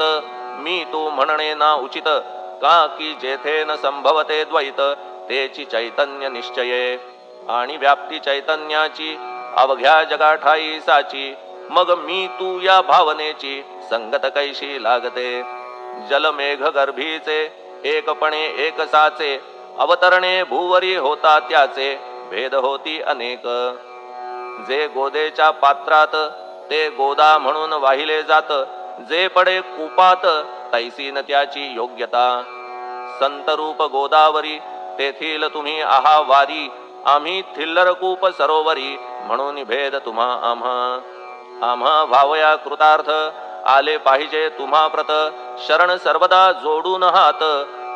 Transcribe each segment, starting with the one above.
चित्त मी तू म्हणणे ना उचित का की जेथे न संभवते द्वैत तेची चैतन्य निश्चये आणि व्याप्ती चैतन्याची अवघ्या जगाठाई साची मग मी तू या भावनेची संगत कैशी लागते जलमेघ गर्भीचे एकपणे एकसाचे अवतरणे भूवरी होता त्याचे भेद होती अनेक जे गोदेच्या पात्रात ते गोदा म्हणून वाहिले जात जे पडे कूपात तैसीन त्याची योग्यता संतरूप गोदावरी तेथील तुम्ही आहा वारी आम्ही थिल्लर कूप सरोवरी म्हणून भेद तुम्हा आम्हा भावया कृतार्थ आले पाहिजे तुम्हा प्रत शरण सर्वदा जोडून हात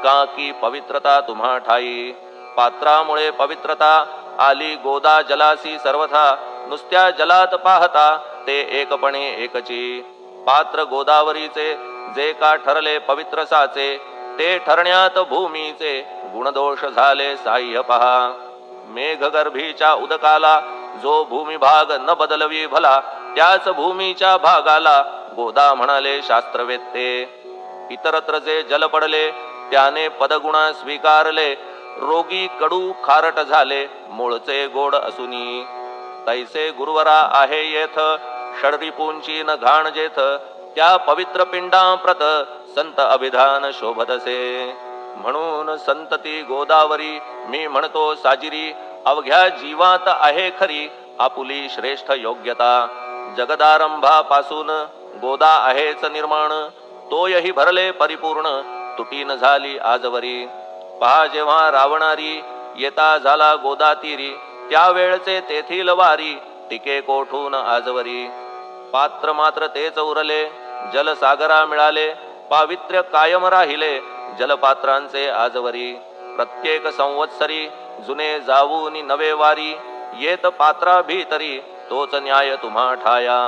का की पवित्रता तुम्हा ठाई पात्रामुळे पवित्रता आली गोदा जलासी सर्वथा नुसत्या जलात पाहता ते एकपणे एकची पात्र गोदावरीचे जे का ठरले पवित्र साचे ते ठरण्यात भूमीचे गुणदोष झाले साह्य पहा मेघगर्भीच्या उदकाला जो भूमिभाग न बदलवी भला त्याच भूमीच्या भागाला गोदा म्हणाले शास्त्रवेत्ते इतरत्र जे जल पडले त्याने पदगुणा स्वीकारले रोगी कडू खारट झाले मूळचे गोड असुनी तैसे गुरुवरा आहे येथ षडरिपूंची न घाण जेथ त्या पवित्र पिंडाप्रत संत अभिधान शोभतसे म्हणून संतती गोदावरी मी म्हणतो साजिरी अवघ्या जीवात आहे खरी आपुली श्रेष्ठ योग्यता जगदारंभापासून गोदा आहेच निर्माण तोयही भरले परिपूर्ण तुटीन झाली आजवरी पहा जेव्हा रावणारी येता झाला गोदातीरी त्यावेळचे तेथील वारी टिके कोठून आजवरी पात्र मात्र तेच उरले जलसागरा मिळाले पावित्र्य कायम राहिले जलपात्रांचे आजवरी प्रत्येक संवत्सरी जुने जाऊनी नवे वारी येत पात्रा भीतरी तोच न्याय तुम्हा ठाया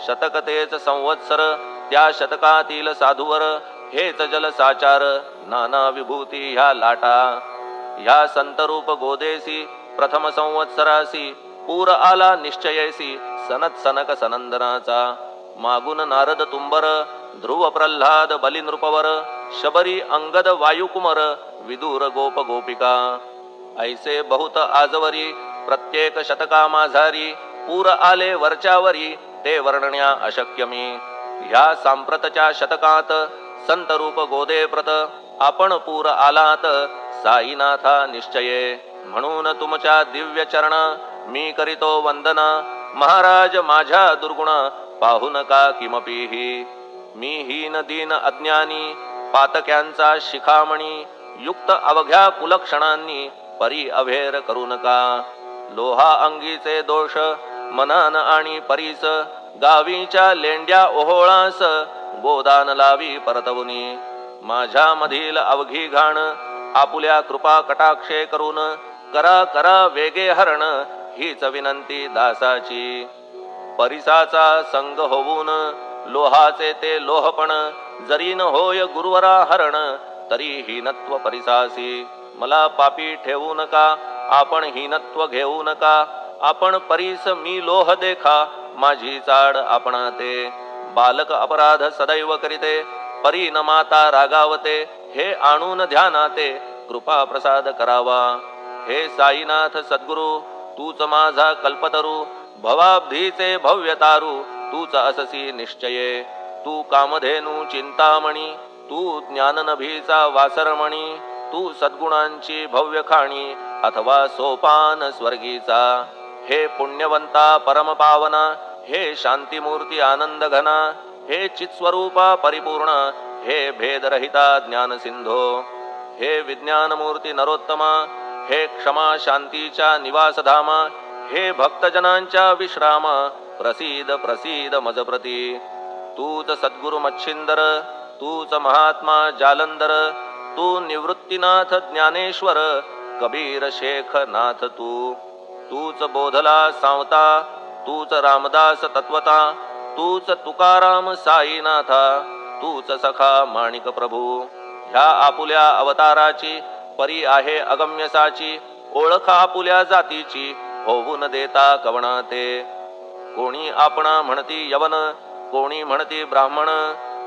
शतक तेच संवत्सर त्या शतकातील साधूवर हेच जल साचार नाना विभूती ह्या लाटा ह्या संतरूप गोदेसी प्रथम संवत्सरासी पूर आला निश्चयेसी सनत सनक सनंदनाचा मागून नारद तुंबर ध्रुव प्रल्हाद बली नृपवर शबरी अंगद वायुकुमर विदूर गोप गोपिका ऐसे बहुत आजवरी प्रत्येक शतका माझारी पूर आले वरच्यावरी ते वर्णण्या अशक्य मी ह्या सांप्रतच्या शतकात संतरूप गोदे प्रत आपण पूर आलात साईनाथा निश्चये म्हणून तुमच्या दिव्य चरण मी करीतो वंदना महाराज माझ्या दुर्गुण पाहू नका किमपीही मी हीन दीन अज्ञानी पातक्यांचा शिखामणी युक्त अवघ्या कुलक्षणांनी परी अभेर करू नका लोहा अंगीचे दोष मनान आणि परीस गावीच्या लेंड्या ओहोळास गोदान लावी परतवुनी माझ्या मधील अवघी घाण आपुल्या कृपा कटाक्षे करून करा करा वेगे हरण हीच विनंती दासाची परिसाचा संग होऊन लोहाचे ते लोहपण जरी न होय गुरुवरा हरण तरी हीनत्व परिसासी मला पापी ठेवू नका आपण हीनत्व घेऊ नका आपण परीस मी लोह देखा माझी चाड आपणाते बालक अपराध सदैव करीते परी न माता रागावते हे आणून ध्यानाते कृपा प्रसाद करावा हे साईनाथ सद्गुरु तूच माझा कल्पतरू भवाब्धीचे भव्यतारू तूच अससी निश्चये तू कामधेनू चिंतामणी तू ज्ञाननभीचा वासरमणी तू सद्गुणांची भव्य खाणी अथवा सोपान स्वर्गीचा हे पुण्यवंता परमपावना हे शांतीमूर्ती आनंद घना हे चित्स्वरूपा परिपूर्ण हे भेदरहिता ज्ञान सिंधो हे विज्ञानमूर्ती नरोत्तमा हे क्षमा शांतीच्या निवासधामा हे भक्तजनांच्या विश्रामा प्रसीद प्रसीद मजप्रती तूच सद्गुरु मच्छिंदर तूच महात्मा जालंदर तू निवृत्तीनाथ ज्ञानेश्वर कबीर शेख नाथ तूच बोधला सावता तूच रामदास तत्वता तूच तुकाराम साईनाथा तूच सखा माणिक प्रभू ह्या आपुल्या अवताराची परी आहे अगम्यसाची ओळख आपुल्या जातीची होऊ न देता कवणाते कोणी आपणा म्हणती यवन कोणी म्हणती ब्राह्मण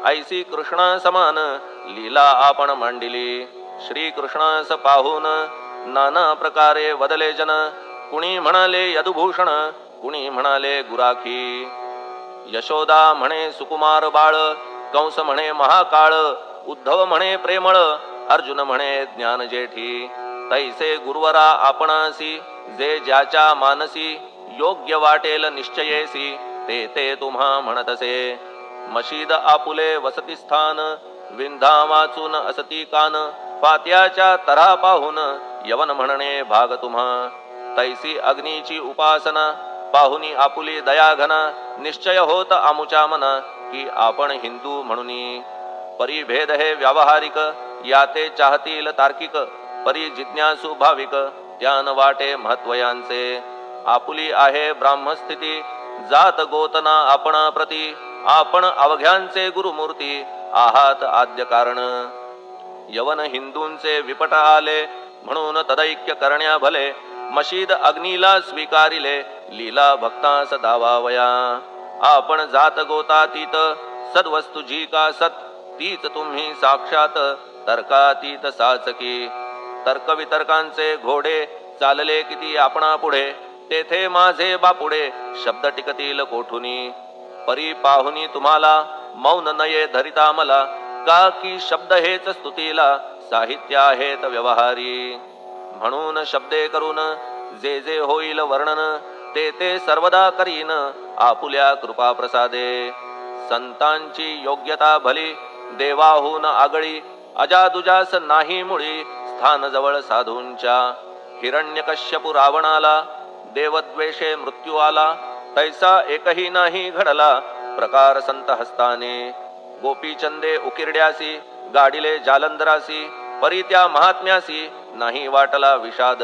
ऐसी कृष्ण समान लीला आपण मांडिली. श्री कृष्णास पाहून नाना प्रकारे वदले जन. कुणी म्हणाले यदुभूषण, कुणी म्हणाले गुराखी. यशोदा म्हणे सुकुमार बाळ, कंस म्हणे महाकाळ, उद्धव म्हणे प्रेमळ, अर्जुन म्हणे ज्ञान जेठी. तैसे गुरुवरा आपणासी, जे ज्याच्या मानसी योग्य वाटेल निश्चयेसी, ते ते तुम्हा म्हणतसे. मशीद आपुले वसती स्थान, विंधा वाचून असती कान. फात्याच्या तरा पाहून यवन म्हणणे भाग तुम्हा. तैसी अग्नीची उपासना पाहुनी आपुली दयाघना. निश्चय होत आमुच्या मना, की आपण हिंदू म्हणूनी. परिभेद हे व्यावहारिक, याते चाहतील तार्किक. परी जिज्ञासू भाविक, त्यान वाटे महत्वयांचे. आपुली आहे ब्राह्मस्थिती, जात गोतना आपणा प्रती. आपण अवघ्यांचे गुरुमूर्ती, आहात आद्य कारण. यवन हिंदूंचे विपट आले, म्हणून तदैक्य करण्या भले. मशीद अग्नीला स्वीकारिले, लीला भक्तास दावावया. आपण जात गोतातीत, सद्वस्तू जी का सत. तीच तुम्ही साक्षात तर्कातीत साचकी. तर्कवितर्कांचे घोडे चालले किती आपणा पुढे. तेथे माझे बापुडे शब्द टिकतील कोठुनी. परी पाहुनी तुम्हाला मौन नये धरिता मला. का की शब्द हेच स्तुतीला साहित्य आहेत व्यवहारी. म्हणून शब्दे करून जे जे होईल वर्णन, ते ते सर्वदा करीन आपुल्या कृपा प्रसादे. संतांची योग्यता भली, देवाहून आगळी. अजादुजास नाही मुळी, स्थान जवळ साधूंच्या. हिरण्यकश्यपू रावणाला, देवद्वेषे मृत्यू आला. तैसा एकही नाही घडला, प्रकार संत हस्ताने. गोपीचंदे उकिरड्यासी, गाडिले जालंधरासी. परी त्या महात्म्यासी नाही वाटला विषाद.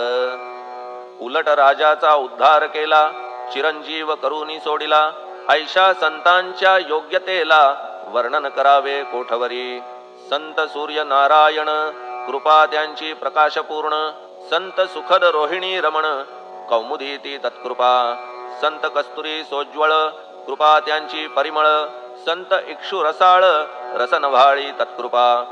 उलट राजाचा उद्धार केला, चिरंजीव करूनी सोडिला. ऐशा संतांच्या योग्यतेला, वर्णन करावे कोठवरी. संत सूर्य नारायण, कृपा त्यांची प्रकाशपूर्ण. संत सुखद रोहिणी रमण, कौमुदी ती तत्कृपा. संत कस्तुरी सोज्वळ, कृपा त्यांची परिमळ. संत इक्षु रसाळ, रसनव्हाळी तत्कृपा.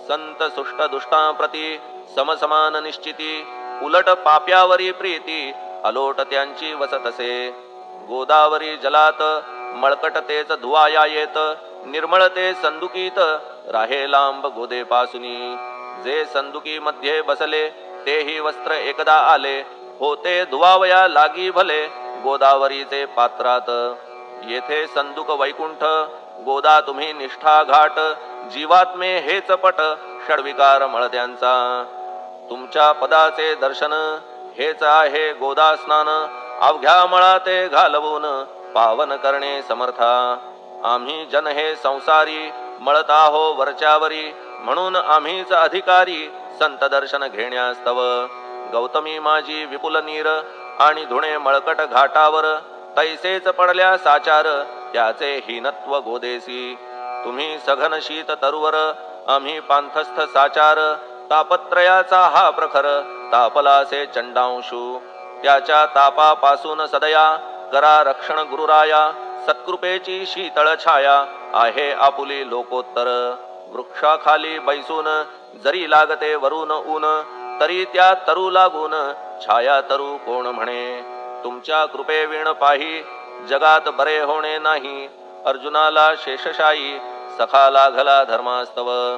संत सुष्ट दुष्टांप्रती, समसमान निश्चिती. उलट पाप्यावरी प्रीती, अलोट त्यांची वसतसे. गोदावरी जलात, मळकट तेच धुवाया येत. निर्मळ ते संदुकीत, राहे लांब गोदे पासुनी. जे संदुकी मध्ये बसले, तेही वस्त्र एकदा आले. होते धुवावया लागी भले, गोदावरीचे पात्रात. येथे संदुक वैकुंठ, गोदा तुम्ही निष्ठा घाट. जीवात्मे हेच पट, षडविकार मळ त्यांचा. तुमच्या पदाचे दर्शन, हेच आहे गोदा स्नान. अवघ्या मळाते घालवून, पावन करणे समर्था. आम्ही जन हे संसारी, मळत आहो वरच्यावरी. म्हणून आम्हीच अधिकारी, संत दर्शन घेण्यास्तव. गौतमी माझी विपुल नीर, आणि धुणे मळकट घाटावर. तैसेच पडल्या साचार, त्याचे हीनत्व गोदेसी. तुम्ही सघन शीत तरुवर, आम्ही पांथस्थ साचार. तापत्रयाचा हा प्रखर, तापलासे चंडांशू. त्याच्या तापापासून सदया, करा रक्षण गुरुराया. सत्कृपेची शीतळ छाया, आहे आपुली लोकोत्तर. वृक्षाखाली बैसून, जरी लागते वरून ऊन. तरी त्या तरू लागून, छाया तरू कोण म्हणे. तुमच्या कृपेविण पाही, जगात बरे होणे नाही. अर्जुनाला शेषशायी, सखा लागला धर्मास्तव.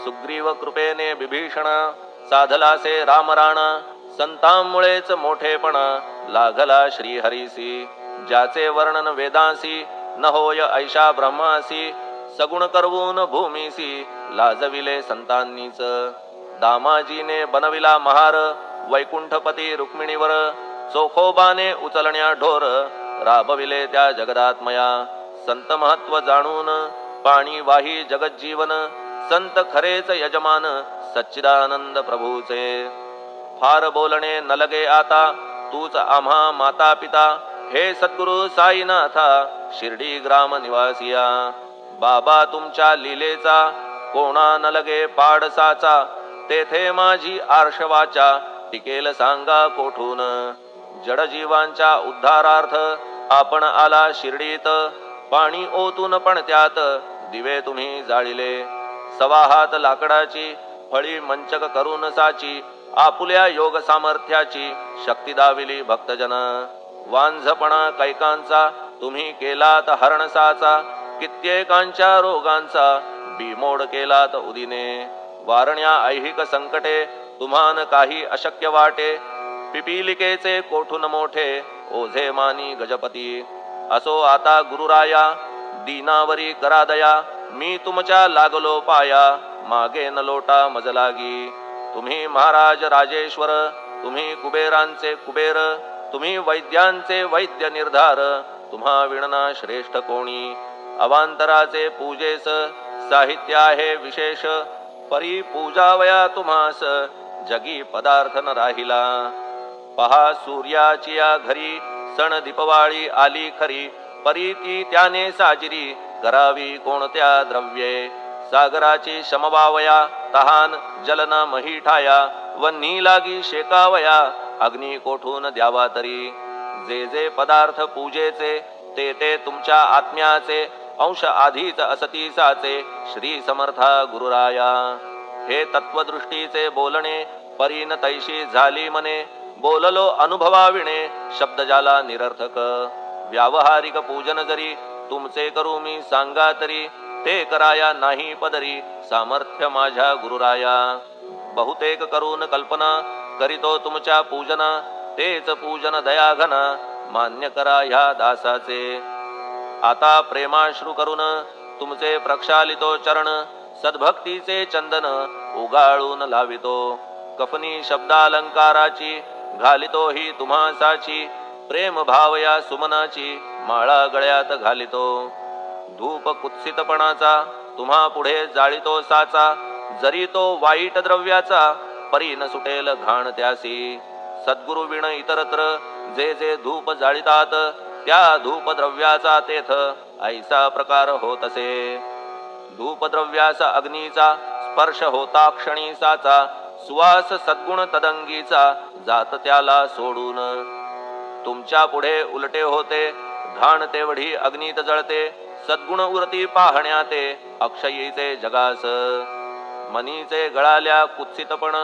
सुग्रीव कृपेने बिभीषणा, साधलासे रामराणा. संतांमुळेच मोठेपणा, लागला श्रीहरीसी. ज्याचे वर्णन वेदांसी, न होय ऐशा ब्रह्मासी. सगुण करवून भूमीसी, लाजविले संतांनीच. दामाजीने बनविला महार, वैकुंठपती रुक्मिणीवर. चोखोबाने उचलण्या ढोर, राबविले त्या जगदात्मया. संत महत्व जाणून, पाणी वाही जगज्जीवन. संत खरेच यजमान, सच्चिदानंद प्रभूचे. फार बोलणे न लगे आता, तूच आम्हा माता पिता. हे सद्गुरु साईनाथा, शिर्डी ग्राम निवासिया. बाबा तुमच्या लीलेचा, कोणा न लगे पाडसाचा. तेथे माझी आर्षवाचा, टिकेल सांगा कोठून. जडजीवांच्या उद्धारार्थ, आपण आला शिर्डीत. पाणी ओतून पण त्यात, दिवे तुम्ही जाळिले. सवा हात लाकडाची फळी मंचक करून साची, आपुल्या योग सामर्थ्याची शक्ती दाविली भक्तजन. वांझपणा कैकांचा तुम्ही केलात हरणसाचा, कित्येकांच्या रोगांचा बिमोड केलात उदिने. वारण्या ऐहिक संकटे तुम्हान काही अशक्य वाटे, पिपीलिकेचे कोठून मोठे ओझे मानी गजपती. असो आता गुरुराया दीनावरी करा दया, मी तुमच्या लागलो पाया मागे न लोटा मज लागी. तुम्ही महाराज राजेश्वर, तुम्ही कुबेरांचे कुबेर, तुम्ही वैद्यांचे वैद्य निर्धार, तुम्हा विणना श्रेष्ठ कोणी. अवांतराचे पूजेस साहित्य आहे विशेष, परी पूजावया तुम्हास जगी पदार्थ न राहिला. पहा सूर्याची या घरी सण दीपवाळी आली खरी, परी ती त्याने साजिरी करावी कोणत्या द्रव्ये. सागराची शमवावया तहान जलन मही ठाया, वन्ही लागी शेकावया अग्नी कोठून द्यावा तरी. जे जे पदार्थ पूजेचे ते ते तुमच्या आत्म्याचे, अंश आधीच असतीसाचे श्री समर्था गुरुराया. हे तत्वदृष्टीचे बोलणे परीन तैशी झाली मने, बोललो अनुभवाविणे शब्द जाला निरर्थक. व्यावहारिक पूजन जरी तुमचे करू मी सांगा तरी, ते कराया नाही पदरी सामर्थ्य माझ्या गुरुराया. बहुतेक करून कल्पना करीतो तुमच्या पूजना, तेच पूजन दयाघना मान्य करा ह्या दासाचे. आता प्रेमाश्रू करून तुमचे प्रक्षालितो चरण, सद्भक्तीचे चंदन उगाळून लावितो. कफनी शब्दालंकाराची घालितो ही तुम्हासाची, प्रेम भावया सुमनाची माळा गळ्यात घालितो. धूप कुत्सितपणाचा तुम्हा पुढे जाळितो साचा, जरी तो वाईट द्रव्याचा परी न सुटेल घाण त्यासी. सद्गुरु विण इतरत्र जे जे धूप जाळितात, त्या धूप द्रव्याचा तेथ ऐसा प्रकार होतसे. धूप द्रव्याचा अग्नीचा स्पर्श होता क्षणी साचा, सुवास सद्गुण तदंगीचा जात त्याला सोडून. तुमच्या पुढे उलटे होते घाण तेवढी अग्नीत जळते, सद्गुण उरती पाहण्याते अक्षयीचे जगास. मनीचे गळाल्या कुत्सितपण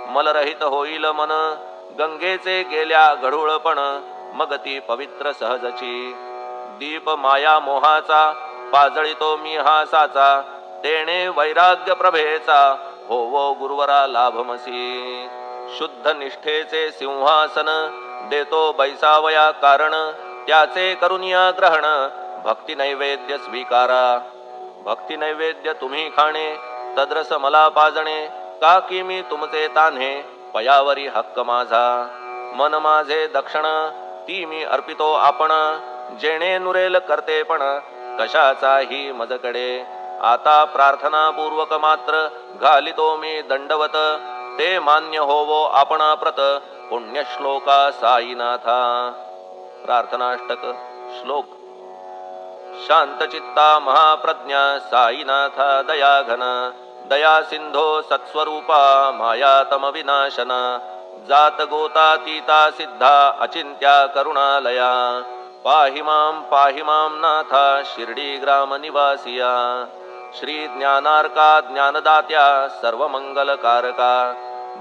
मलरहित होईल मन, गंगेचे गेल्या गढूळपण मग ती पवित्र सहजची. दीप माया मोहाचा पाजळितो मी हा साचा, तेणे वैराग्य प्रभेचा होवो गुरुवरा लाभमसी. शुद्ध निष्ठेचे सिंहासन देतो बैसावया कारण, त्याचे करुनिया ग्रहण भक्ती नैवेद्य स्वीकारा. भक्ती नैवेद्य तुम्ही खाणे तद्रस मला पाजणे, का की मी तुमचे तान्हे पयावरी हक्क माझा. मन माझे दक्षिण ती मी अर्पितो आपण, जेणे नुरेल करतेपण कशाचाही मजकडे. आता प्रार्थना पूर्वक मात्र घालितो मी दंडवत, ते मान्य होवो आपणा प्रत पुण्यश्लोका साईनाथा. प्रार्थनाष्टक श्लोक. शांतचित्ता महाप्रज्ञा साईनाथा दयाघन, दया सिंधो सत्स्वरूपा मायातम विनाशन. जात गोतातीता सिद्धा अचिंत्या करुणालया, पाहि मां नाथा शिर्डी ग्राम निवासिया. श्री ज्ञानार्का ज्ञानदात्या सर्वमंगलकारका,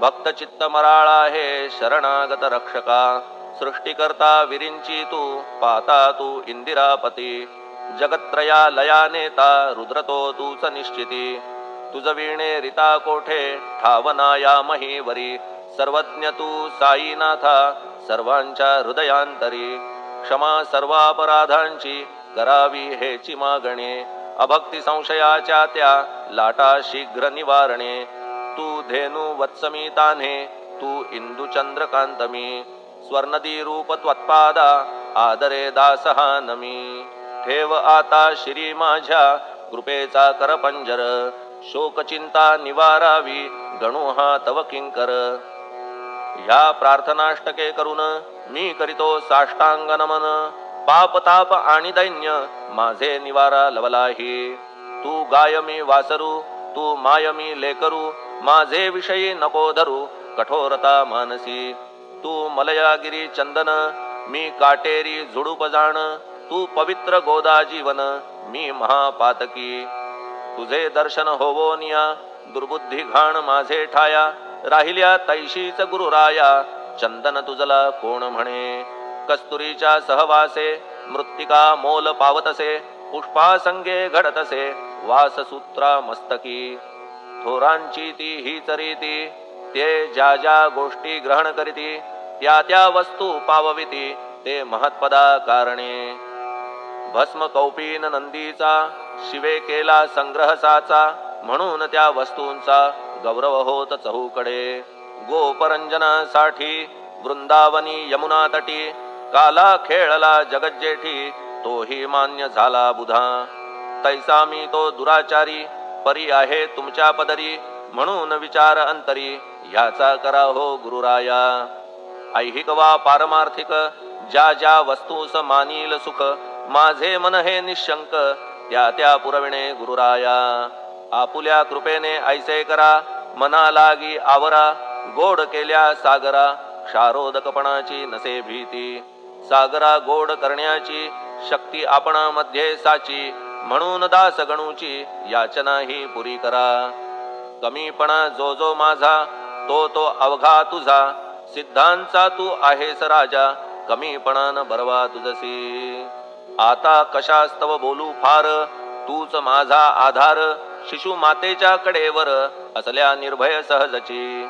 भक्त चित्त मराळा हे शरणागत रक्षका. सृष्टिकर्ता विरिंची तू पाता तू इंदिरापती, जगत्त्रया लया नेता रुद्रतो तूच निश्चिती. तुझ वीणे रिता कोठे ठावनाया महीवरी, सर्वज्ञ तू साईनाथा सर्वांच्या हृदयांतरी. क्षमा सर्वापराधांची करावी हेची मागणे, अभक्ती संशयाच्या त्या लाटा शीघ्र निवारणे. तू धेनु वत्समी तान्हे तू इंदुचंद्रकांतमी, स्वर्णदी रूप त्वत्पादा आदरे दासहा नमी. ठेव आता श्री माझ्या कृपेचा करपंजर, शोकचिंता निवारावी गणू हा तव किंकर. ह्या प्रार्थनाष्टके करून मी करीतो साष्टांग नमन, पाप ताप आणि दैन्य माझे निवारा लवलाही. तू गाय मी वासरू तू माय मी लेकरू, माझे विषयी नको धरू कठोरता मानसी. तू मलयागिरी चंदन मी काटेरी झुडूप जाण, तू पवित्र गोदा जीवन मी महापातकी. तुझे दर्शन होवोनिया दुर्बुद्धी घाण माझे ठाया राहिल्या तैशीच गुरुराया चंदन तुझला कोण म्हणे कस्तुरीच्या सहवासे मृत्तिका मोल पावतसे पुष्पासंगे घडतसे वाससूत्रा मस्तकी थोरांची ती हीच रीती ते ज्या ज्या गोष्टी ग्रहण करीती त्या त्या वस्तू पावविती ते महत्पदा कारणे भस्म कौपीन नंदीचा शिवे केला संग्रह साचा म्हणून त्या वस्तूंचा गौरव होत चहूकडे गोपरंजनासाठी वृंदावनी यमुना तटी काला खेळला जगज्जेठी तोही मान्य झाला बुधा तैसा मी तो दुराचारी परी आहे तुमच्या पदरी म्हणून विचार अंतरी ह्याचा करा हो गुरुराया ऐहिक वा पारमार्थिक ज्या ज्या वस्तूस मानील सुख माझे मन हे निशंक त्या त्या पुरविणे गुरुराया आपुल्या कृपेने ऐसे करा मना लागी आवरा गोड केल्या सागरा क्षारोदकपणाची नसे भीती सागरा गोड करण्याची शक्ती आपणामध्ये साची म्हणून दास गणूची याचना ही पुरी करा कमीपणा जो जो माझा तो तो अवघा तुझा सिद्धांचा तू आहेस राजा कमीपणान बरवा तुझसी आता कशास्तव बोलू फार तूच माझा आधार शिशु मातेच्या कडेवर असल्या निर्भय सहजची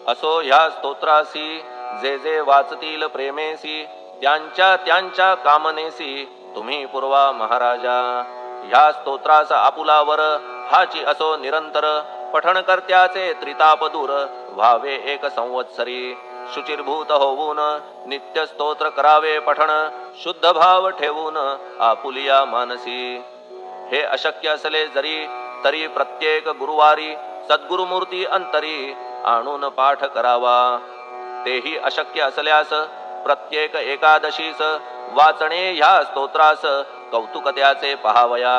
असो ह्या स्तोत्रासी जे जे वाचतील प्रेमेसी त्यांच्या त्यांच्या कामनेसी तुम्ही पूर्वा महाराजा ह्या स्तोत्रास आपुलावर हाची असो निरंतर पठण करत्याचे त्रिताप दूर व्हावे एक संवत्सरी शुचिर्भूत होऊन नित्य स्तोत्र करावे पठण शुद्ध भाव ठेवून आपुलिया मानसी हे अशक्य असले जरी तरी प्रत्येक गुरुवारी सद्गुरुमूर्ती अंतरी आणून पाठ करावा तेही अशक्य असल्यास प्रत्येक एकादशीस वाचणे ह्या स्तोत्रास कौतुक त्याचे पहावया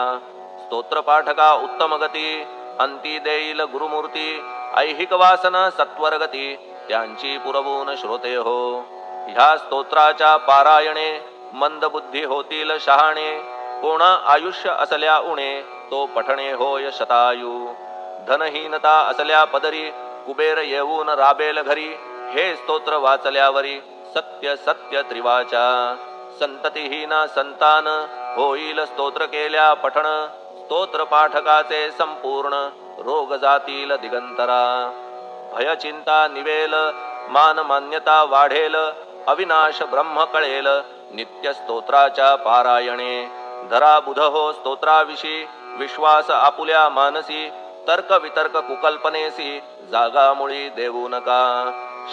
स्तोत्र पाठका उत्तम गती अंती देईल गुरुमूर्ती ऐहिक वासना सत्वरगती त्यांची पुरवून श्रोते हो ह्या स्तोत्राच्या पारायणे मंद बुद्धी होतील शहाणे कोणा आयुष्य असल्या उणे तो पठणे होय शतायू धनहीनता असल्या पदरी कुबेर येऊन राबेल घरी हे स्तोत्र वाचल्यावरी सत्य सत्य त्रिवाचा संततिहीना संतान होईल स्तोत्र केल्या पठण स्तोत्र पाठकाचे संपूर्ण रोग जातील दिगंतरा भय चिंता निवेल मान मान्यता वाढेल अविनाश ब्रह्म कळेल नित्य स्तोत्राच्या पारायणे धरा बुध हो स्तोत्राविषयी विश्वास आपुल्या मानसी तर्क वितर्क कुकल्पनेसी जागा मुळी देऊ नका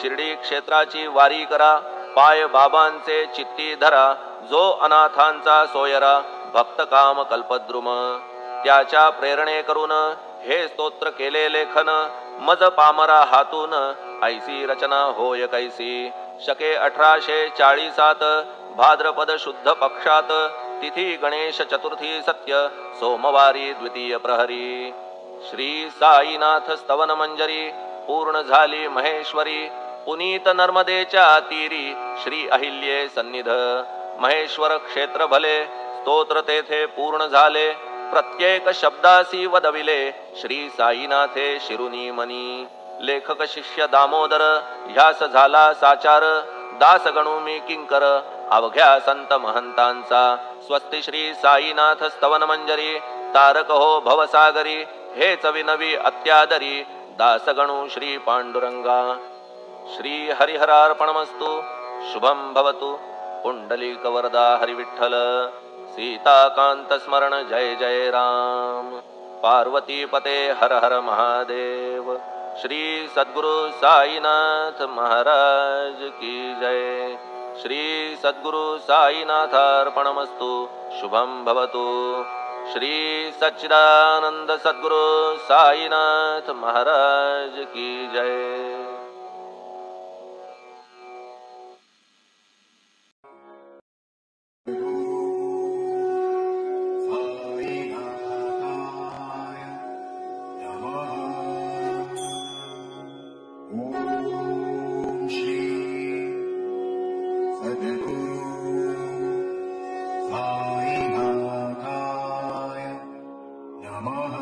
शिर्डी क्षेत्राची वारी करा पाय बाबांचे चित्ती धरा जो अनाथांचा सोयरा भक्त काम कल्पद्रुम त्याच्या प्रेरणे करून हे स्तोत्र केले लेखन मज पामरा हातून ऐसी रचना होय कैसी शके 1840 भाद्रपद शुद्ध पक्षात तिथी गणेश चतुर्थी सत्य सोमवारी द्वितीय प्रहरी श्री साईनाथ स्तवन मंजरी पूर्ण झाली महेश्वरी पुनीत नर्मदेच्या तीरी श्री अहिल्ये सन्निध महेश्वर क्षेत्र भले स्तोत्र तेथे पूर्ण झाले प्रत्येक शब्दासी वदविले श्री साईनाथे शिरुनी मनी लेखक शिष्य दामोदर ह्यास झाला साचार दास गणू मी किंकर अवघ्या संत महंतांचा स्वस्ति श्री साईनाथ स्तवन मंजरी तारक हो भवसागरी हेच विनवी अत्यादरी दासगणू श्री पांडुरंगा श्री हरिहरार्पणमस्तु शुभम भवतु पुंडलिक वरदा हरिविठ्ठल सीताकांत स्मरण जय जय राम पार्वती पते हर हर महादेव श्री सद्गुरु साईनाथ महाराज की जय श्री सद्गुरु साईनाथार्पणमस्तु शुभम भवतु श्री सच्चिदानंद सद्गुरु साईनाथ महाराज की जय। नमः।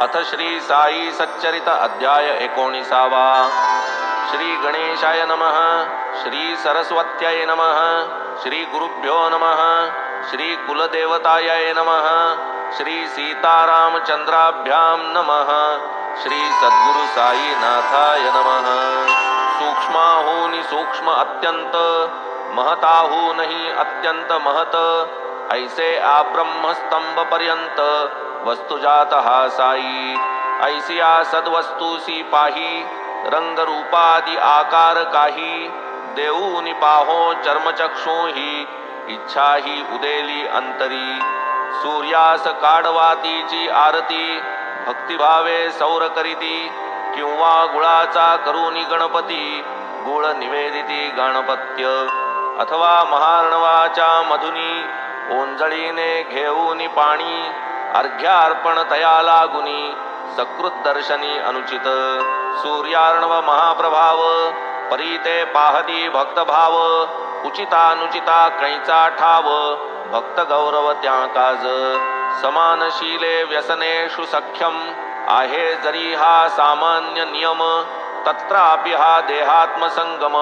अथ श्री साई सच्चरित अध्याय 19वा। श्री गणेशाय नमः। श्री सरस्वत्याय नमः। श्री गुरुभ्यो नमः। श्री कुलदेवताय नमः। श्री सीतारामचंद्राभ्यां नमः। श्री सद्गुरु साईनाथाय नमः। सूक्ष्माहूनि सूक्ष्म अत्यंत, महताहूनहि अत्यंत महत, ऐसे आब्रह्म स्तंभ पर्यंत वस्तु जात हा साई। ऐसिया सद्वस्तुसी पाही, रंग रूपादि आकार काही, देऊनि पाहो चर्मचक्षुहि, इच्छा ही उदेली अंतरी। सूर्यास काढवातीची आरती, भक्तिभावे सौर करीती, किंवा गुळाचा करुनी गणपती, गुळ निवेदिती गणपत्य। अथवा महार्णवाच्या मधुनी, ओंजळीने घेऊनी पाणी, अर्घ्यार्पण तया लागुनी, सकृत दर्शनी अनुचित। सूर्यार्णव महाप्रभाव, परीते पाहती भक्तभाव, उचितानुचिता कैचा ठाव, भक्त गौरव त्या काज। समानशीले व्यसनेषु सख्यम, आहे जरी हा सामान्य नियम, तत्रापि हा देहात्मसंगम,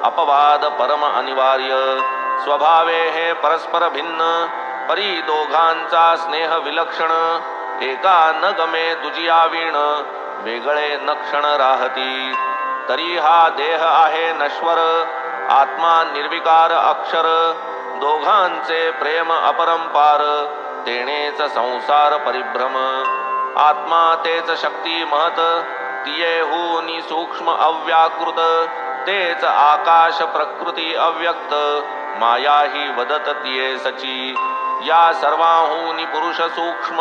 अपवाद परम अनिवार्य। स्वभावे हे परस्पर भिन्न, परी दोघांचा स्नेह विलक्षण, एका न गमे दुजिया वीण, वेगळे न क्षण राहती। तरी हा देह आहे नश्वर, आत्मा निर्विकार अक्षर, दोघांचे प्रेम अपरंपार, तेणेच संसार परिभ्रम। आत्मा तेच शक्ती महत, तियेहूनि सूक्ष्म अव्याकृत, तेच आकाश प्रकृती अव्यक्त, माया ही वदत तिये सची। या सर्वाहूनि पुरुष सूक्ष्म,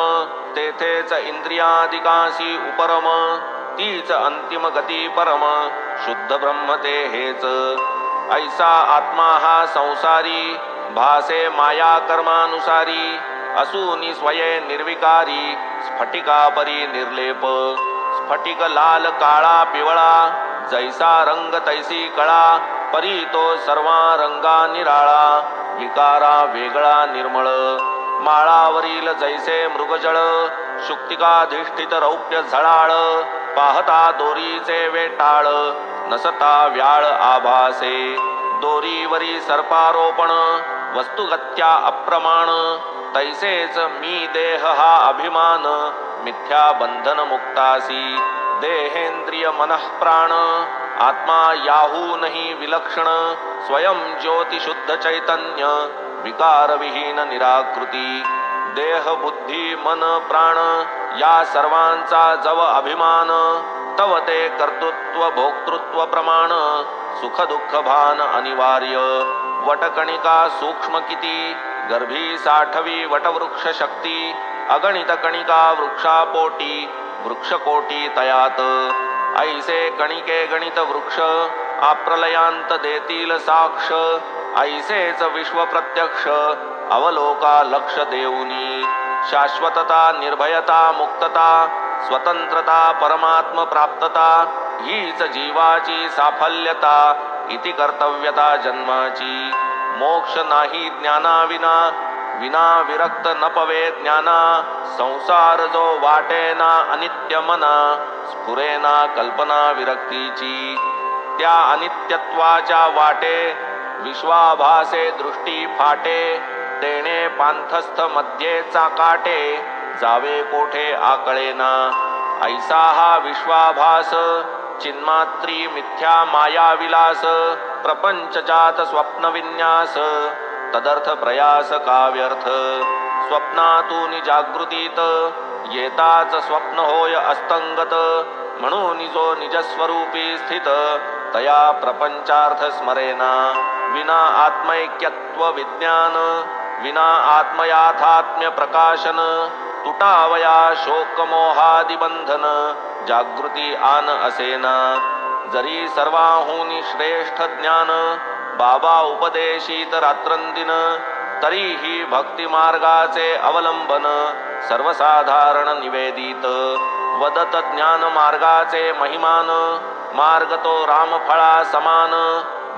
तेथेच इंद्रियादिकांसी उपरम, तीच अंतिम गती परम, शुद्ध ब्रह्म ते हेच। ऐसा आत्मा हा संसारी, भासे माया कर्मानुसारी असूनी स्वये निर्विकारी स्फटिका परी निर्लेप स्फटिक लाल काळा पिवळा जैसा रंग तैसी कळा परी तो सर्वा रंगा निराळा विकारा वेगळा निर्मळ माळावरील जैसे मृगजळ शुक्तिकाधिष्ठित रौप्य झळाळ पाहता दोरीचे वेटाळ नसता व्याळ आभासे दोरीवरी सर्पारोपण वस्तुगत्या अप्रमाण तैसेच मी देह हा अभिमान मिथ्या बंधन मुक्तासी देहेंद्रिय मनः प्राण आत्मा याहूनही विलक्षण स्वयं ज्योती शुद्ध चैतन्य विकार विहीन निराकृती देह बुद्धी मन प्राण या सर्वांचा जव अभिमान तव ते कर्तृत्व भोक्तृत्व प्रमाण सुख दुःख भान अनिवार्य वटकणिका सूक्ष्म किती गर्भी साठवी वटवृक्ष शक्ती अगणित कणिका वृक्षापोटी वृक्षकोटी तयात ऐसे कणिके गणित वृक्ष आप्रलयांत देतील साक्ष ऐसेच विश्व प्रत्यक्ष अवलोका लक्ष देऊनी शाश्वतता निर्भयता मुक्तता स्वतंत्रता परमात्म प्राप्तता हीच जीवाची साफल्यता इति कर्तव्यता जन्माची मोक्ष नाही ज्ञानाविना विना विरक्त न पवे ज्ञाना संसार जो वाटेना अनित्य मना स्फुरेना कल्पना विरक्तीची त्या अनित्यत्वाच्या वाटे विश्वाभासे दृष्टी फाटे तेणे पांथस्थ मध्ये चाकाटे जावे कोठे आकळेना ऐसा हा विश्वाभास चिन्मात्री मिथ्या माया विलास प्रपंच जात स्वप्न विन्यास तदर्थ प्रयास का व्यर्थ स्वप्नातून जागृतीत येताच स्वप्न होय अस्तंगत म्हणून जो निजस्वरूपी स्थित तया प्रपंचार्थ स्मरेना विना आत्मैक्यत्व विज्ञान विना आत्मयाथात्म्य प्रकाशन तुटावया शोकमोहादि बंधन जागृती आन असेना जरी सर्वाहुनी श्रेष्ठ ज्ञान बाबा उपदेशित रात्रंदिन तरीही भक्ती मार्गाचे अवलंबन सर्वसाधारण निवेदित वदत ज्ञान मार्गाचे महिमान मार्ग तो रामफळा समान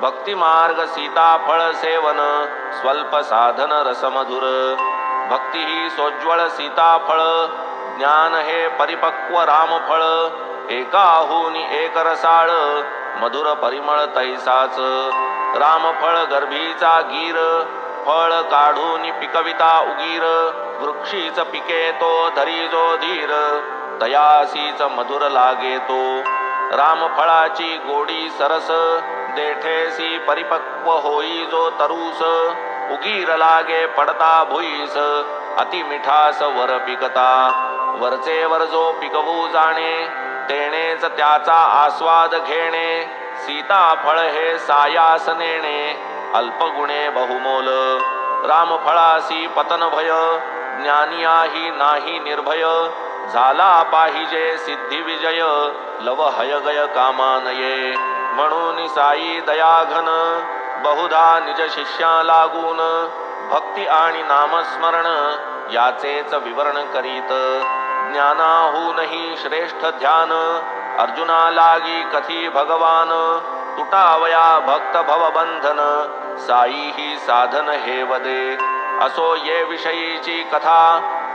भक्ती मार्ग सीताफळ सेवन स्वल्प साधन रसमधुर भक्ती ही सोज्वळ सीताफळ ज्ञान हे परिपक्व रामफळ एकाहूनी एक रसाळ मधुर परिमळ तैसाच रामफळ गर्भीचा गीर फळ काढून पिकविता उगीर वृक्षीच पिके तो धरी जो धीर तयासीच मधुर लागे तो रामफळाची गोडी सरस देठेसी परिपक्व होई जो तरुस उगीर लागे पडता भुईस अति मिठास वर पिकता वरचे वर जो पिकवू जाणे तेणेच त्याचा आस्वाद घेणे सीताफळ हे सायास नेणे अल्पगुणे बहुमोल रामफळासी पतन भय ज्ञानियाही नाही निर्भय झाला पाहिजे सिद्धी विजय लव हयगय कामानये म्हणून साई दयाघन बहुधा निज शिष्या लागून भक्ती आणि नामस्मरण याचेच विवरण करीत ज्ञानाहूनही श्रेष्ठ ध्यान अर्जुना लागी कथी भगवान तुटावया भक्त भवबंधन साई ही साधन हे वदे असो ये विषयीची कथा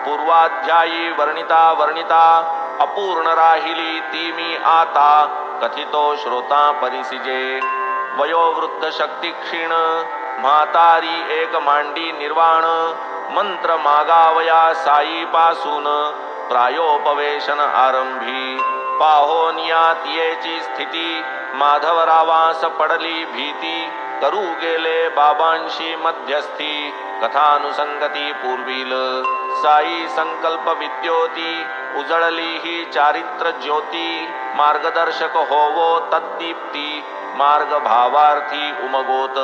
पूर्वाध्यायी वर्णिता अपूर्ण राहिली ती मी आता कथितो श्रोता परिसिजे वयोवृद्ध शक्ती क्षीण म्हातारी एक मांडी निर्वाण मंत्र मागावया साई पासून प्रायोपवेशन आरंभी पाहोनियात येची स्थिती माधवरावास पडली भीती करू गेले बाबांशी मध्यस्थी कथानुसंगती पूर्वील साई संकल्प विद्योती उजळली ही चारित्र ज्योती मार्गदर्शक होवो तद्दीप्ती मार्ग भावार्थी उमगोत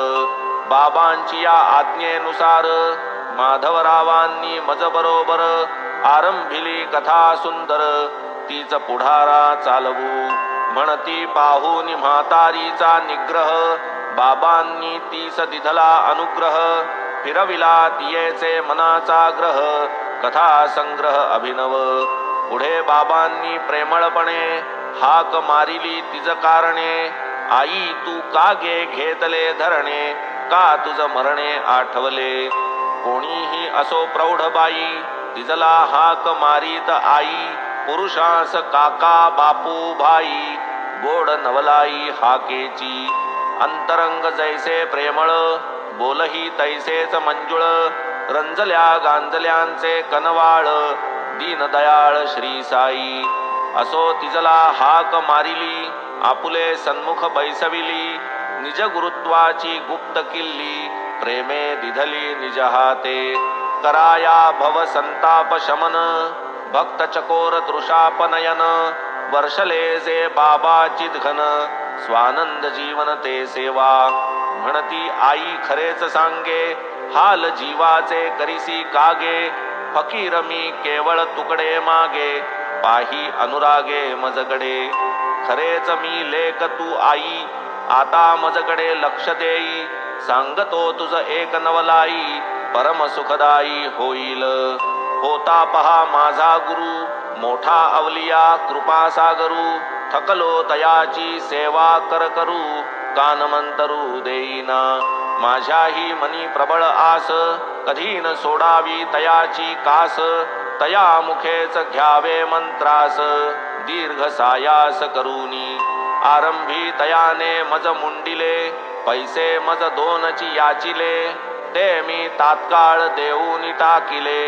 बाबांची या आज्ञेनुसार माधवरावांनी मज बरोबर आरंभिली कथा सुंदर तीच पुढारा चालवू म्हणती पाहून म्हातारीचा निग्रह बाबांनी तीस दिधला अनुग्रह फिरविला तियेचे मनाचा ग्रह कथा संग्रह अभिनव. पुढे बाबांनी प्रेमळपणे हाक मारिली तिज कारणे. आई तू का गे घेतले धरणे का तुझ मरणे आठवले. कोणीही असो प्रौढ बाई तिजला हाक मारीत आई. पुरुषास काका बापू भाई गोड नवलाई हाकेची. अंतरंग जैसे प्रेमळ बोलही तैसेच मंजुळ. रंजल्या गांजल्यांचे कनवाळ दीनदयाळ श्री साई. असो तिजला हाक मारिली आपुले सन्मुख बैसविली. निज गुरुत्वाची गुप्त किल्ली प्रेमे दिधली निज हाते. कराया भव संताप शमन भक्त चकोर तृषापनयन. वर्षले जे बाबाची घन स्वानंद जीवन ते सेवा. म्हणती आई खरेच सांगे हाल जीवाचे करिसी कागे. फकीर मी केवळ तुकडे मागे पाही अनुरागे मजकडे. खरेच मी लेक तू आई आता मजकडे लक्ष देई. सांगतो तुझ एक नवलाई परम सुखदाई होईल. होता पहा माझा गुरु मोठा अवलिया कृपा सागरू. थकलो तयाची सेवा कर करू कानमंतरू देईना. माझ्याही मनी प्रबळ आस कधी न सोडावी तयाची कास. तया मुखेच घ्यावे मंत्रास दीर्घ सायास करूनी. आरंभी तयाने मज मुंडिले पैसे मज दोनची याचिले. ते मी तात्काळ देऊनी टाकिले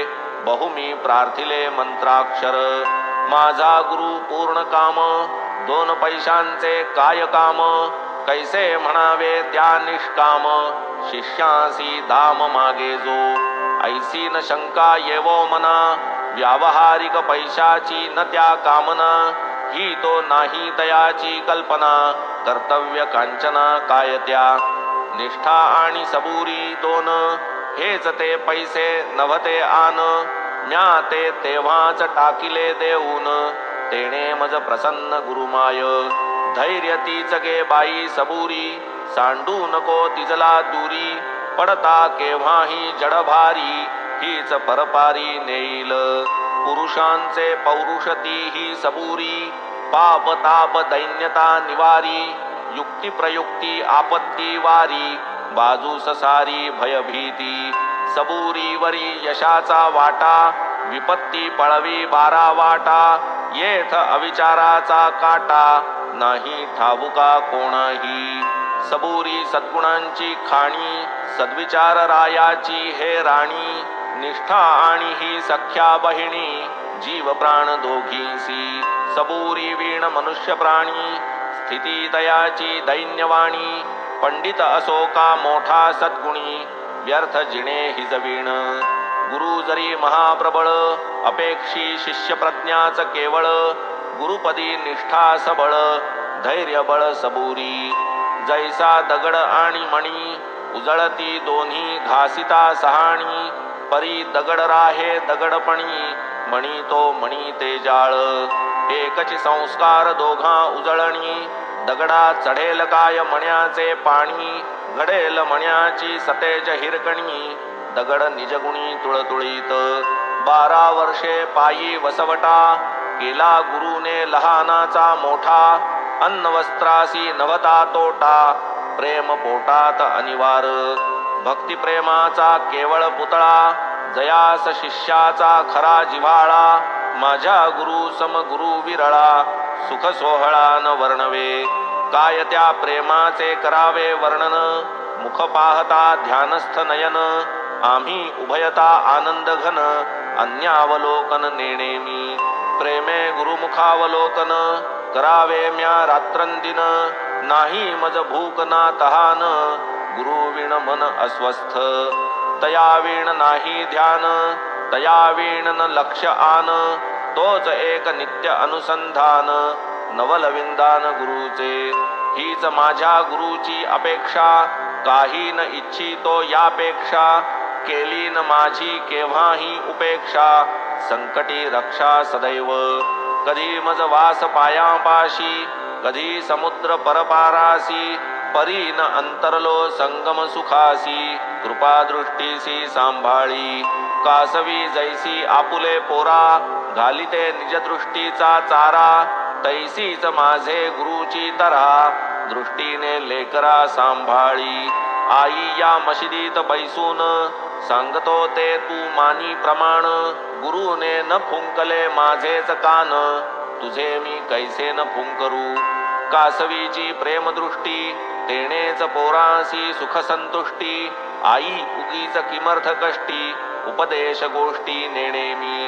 बहुमी प्रार्थिले मंत्राक्षर. माझा गुरु पूर्ण काम 2 पैशांचे काय काम. कैसे म्हणावे त्या निष्काम शिष्यासी दाम मागे जो. ऐसी न शंका येवो मना व्यावहारिक पैशाची न त्या कामना. ही तो नाही तयाची कल्पना कर्तव्य कांचना काय त्या. निष्ठा आणि सबुरी 2 हेच ते पैसे नव्हते आन. म्या ते तेव्हाच टाकिले देऊन तेणे मज प्रसन्न गुरुमाय. धैर्य तीच गे बाई सबुरी सांडू नको तिजला दुरी. पडता केव्हाही जडभारी हीच परपारी नेईल. पुरुषांचे पौरुष ही सबुरी पाप ताप दैन्यता निवारी. युक्ती प्रयुक्ती आपत्ती वारी बाजूस सारी भयभीती. सबुरीवरी यशाचा वाटा विपत्ती पळवी 12 वाटा. येथ अविचाराचा काटा नाही ठाऊका कोणाही. सबुरी सद्गुणांची खाणी सद्विचार रायाची हे राणी. निष्ठा आणि ही सख्या बहिणी जीव प्राण दोघींसी. सबुरी वीण मनुष्य प्राणी स्थिती तयाची दैन्यवाणी. पंडित असो का मोठा सद्गुणी व्यर्थ जिणे हिजवीण. गुरु जरी महाप्रबळ अपेक्षी शिष्य प्रज्ञाच केवळ. गुरुपदी निष्ठा सबळ धैर्य बळ सबुरी. जैसा दगड आणि मणी उजळती दोन्ही घासिता सहाणी. परी दगड राहे दगडपणी मणी तो मणी ते जाळ. एकची संस्कार दोघा उजळणी दगडा चढेल काय मण्याचे पाणी. घडेल मण्याची सतेज हिरकणी दगड निजगुणी तुळतुळीत. 12 वर्षे पायी वसवटा केला गुरुने लहानाचा मोठा. अन्न वस्त्रासी नवता तोटा प्रेम पोटात अनिवार. भक्ती प्रेमाचा केवळ पुतळा जयास शिष्याचा खरा जिव्हाळा. माझ्या गुरु सम गुरु विरळा सुख सोहळा न वर्णवे. काय त्या प्रेमाचे करावे वर्णन मुख पाहता ध्यानस्थ नयन. आम्ही उभयता आनंद घन अन्यावलोकन नेणे मी. प्रेमे गुरुमुखावलोकन करावे म्या रात्रंदिन. नाही मज भूक ना तहान गुरुविण मन अस्वस्थ. तयावीण नाही ध्यान तयावीण न लक्ष आन. तोच एक नित्य अनुसंधान नवलविंदान गुरुचे. हीच माझ्या गुरुची अपेक्षा काही न इच्छितो यापेक्षा. केली न माझी केव्हाही उपेक्षा संकटी रक्षा सदैव. कधी मज वास पायापाशी कधी समुद्र परपारासी. परीन अंतरलो संगम सुखासी कृपा दृष्टीसी सांभाळी कासवी जैसी आपुले पोरा घालिते निज दृष्टीचा चारा तैसीच माझे गुरुची तरा दृष्टीने लेकरा सांभाळी आई या मशिदीत बैसून सांगतो ते तू मानी प्रमाण गुरुने न फुंकले माझेच कान तुझे मी कैसे न फुंकरू कासवीची प्रेमदृष्टी तेनेच पोरासी सुख संतुष्टी आई उगीच किमर्थ कष्टी उपदेश गोष्टी नेणे मी